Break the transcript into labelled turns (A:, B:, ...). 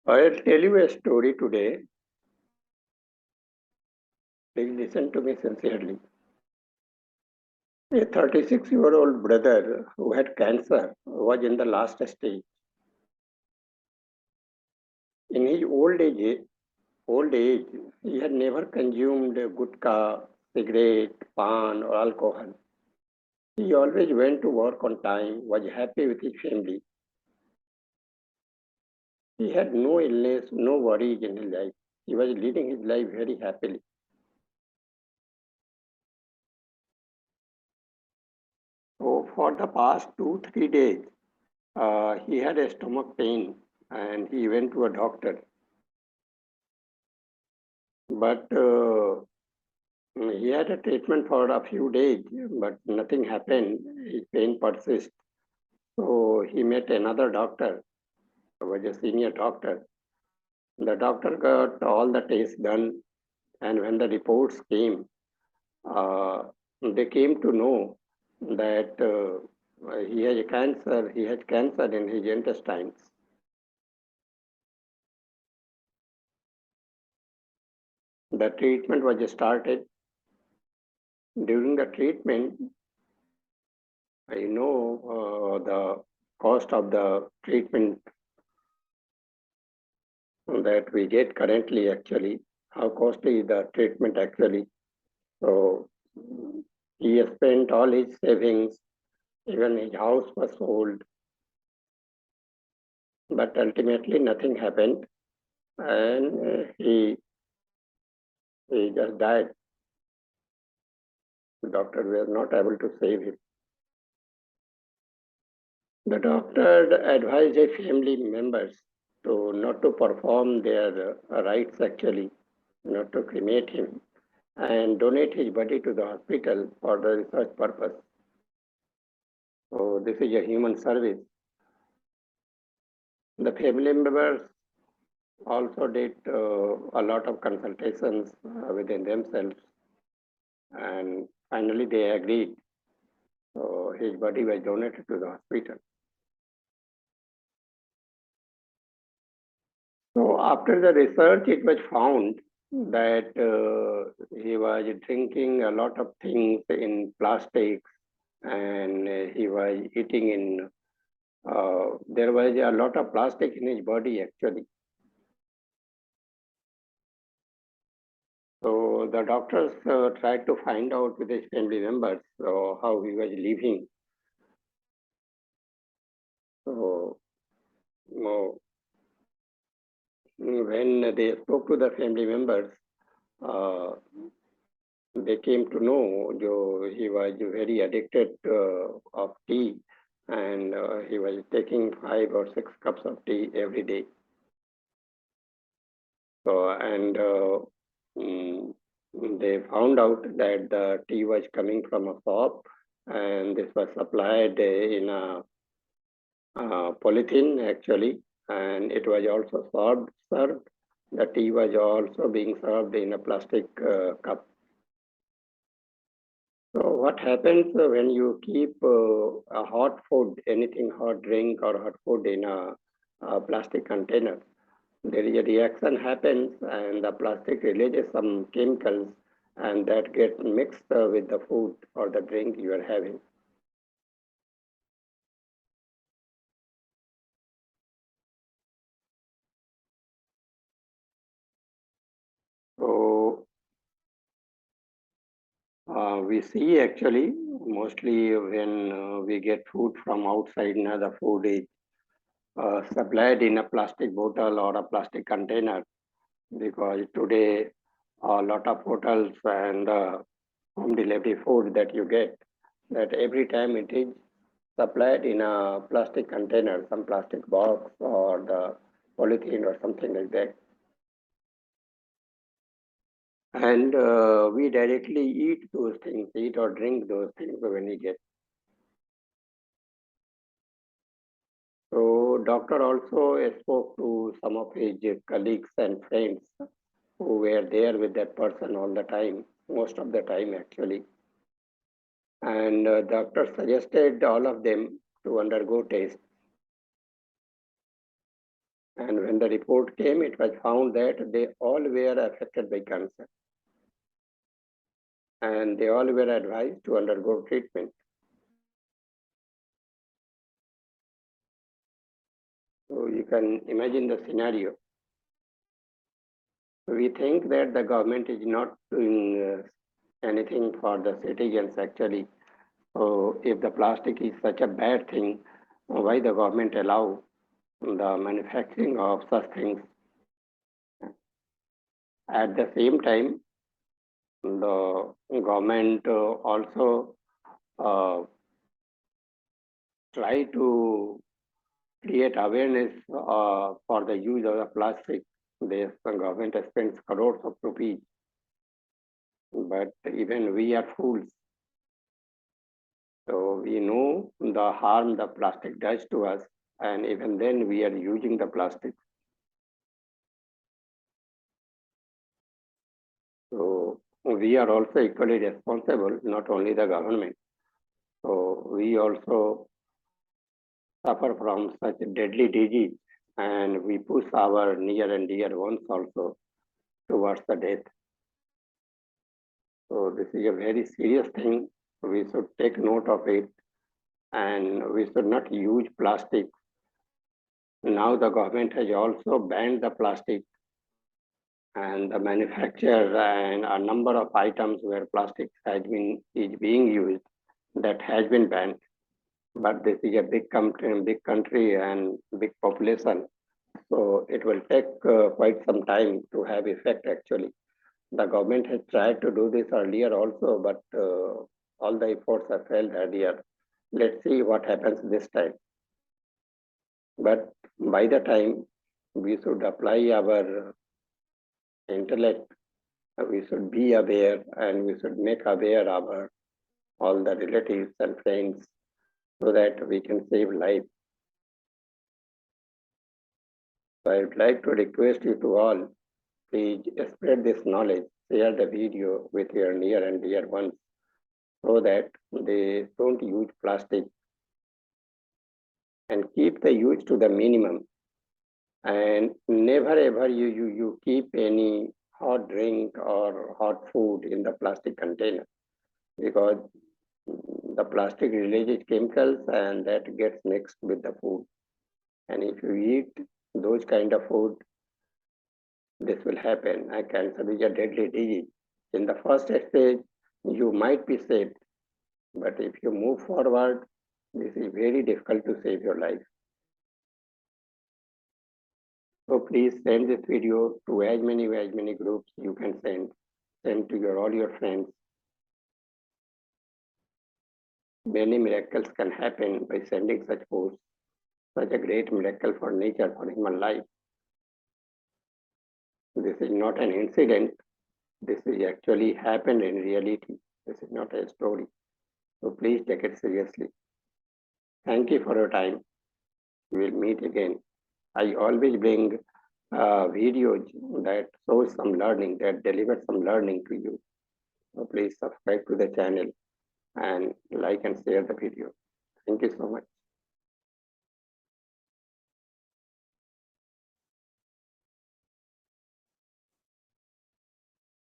A: I'll tell you a story today. Please listen to me sincerely. A 36-year-old brother who had cancer was in the last stage. In his old age, he had never consumed gutka, cigarette, pan, or alcohol. He always went to work on time, was happy with his family. He had no illness, no worries in his life. He was leading his life very happily. So for the past 2, 3 days, he had a stomach pain and he went to a doctor. But he had a treatment for a few days, but nothing happened. His pain persists. So he met another doctor, who was a senior doctor. The doctor got all the tests done, and when the reports came, uh, they came to know that he has cancer. He has cancer in his intestines. The treatment was started. During the treatment, I know the cost of the treatment that we get currently actually, how costly is the treatment actually. So he has spent all his savings, even his house was sold, but ultimately nothing happened and he just died. The doctor was not able to save him. The doctor advised his family members to not to perform their rites actually, not to cremate him and donate his body to the hospital for the research purpose. So this is a human service. The family members also did a lot of consultations within themselves and finally they agreed. So his body was donated to the hospital. So after the research, it was found that he was drinking a lot of things in plastics and he was eating in, there was a lot of plastic in his body actually. So the doctors tried to find out with his family members how he was living. So when they spoke to the family members, uh, they came to know he was very addicted of tea and he was taking 5 or 6 cups of tea every day. So, and mm, they found out that the tea was coming from a shop and this was supplied in a polythene actually, and it was also served. The tea was also being served in a plastic cup. So what happens when you keep a hot food, anything hot drink or hot food in a plastic container? There is a reaction happens and the plastic releases some chemicals and that get mixed with the food or the drink you are having. So we see actually mostly when we get food from outside, the food is supplied in a plastic bottle or a plastic container because today a lot of hotels and home delivery food that you get, that every time it is supplied in a plastic container, some plastic box or the polythene or something like that. And we directly eat those things, eat or drink those things when we get. So doctor also spoke to some of his colleagues and friends who were there with that person all the time, most of the time actually. And doctor suggested all of them to undergo tests. And when the report came, it was found that they all were affected by cancer. And they all were advised to undergo treatment. So you can imagine the scenario. We think that the government is not doing anything for the citizens actually. So if the plastic is such a bad thing, why the government allow the manufacturing of such things? At the same time, the government also uh, try to create awareness for the use of the plastic. The government spends crores of rupees, but even we are fools. So we know the harm the plastic does to us, and even then we are using the plastic. So we are also equally responsible, not only the government. So we also suffer from such deadly disease, and we push our near and dear ones also towards the death. So this is a very serious thing. We should take note of it, and we should not use plastic. Now the government has also banned the plastic, and the manufacture and a number of items where plastic is being used that has been banned. But this is a big country and big population, so it will take quite some time to have effect actually. The government has tried to do this earlier also, but all the efforts have failed earlier. Let's see what happens this time. But by the time we should apply our intellect, we should be aware and we should make aware our all the relatives and friends so that we can save life. So I would like to request you to all, please spread this knowledge, share the video with your near and dear ones so that they don't use plastic and keep the use to the minimum. And never ever you keep any hot drink or hot food in the plastic container, because the plastic releases chemicals and that gets mixed with the food. And if you eat those kind of food, this will happen. Cancer is a deadly disease. In the first stage, you might be saved, but if you move forward, this is very difficult to save your life. So please send this video to as many groups you can send. Send to all your friends. Many miracles can happen by sending such posts. Such a great miracle for nature, for human life. This is not an incident. This is actually happened in reality. This is not a story. So please take it seriously. Thank you for your time. We'll meet again. I always bring videos that shows some learning, that delivers some learning to you. So please subscribe to the channel and like and share the video. Thank you so much.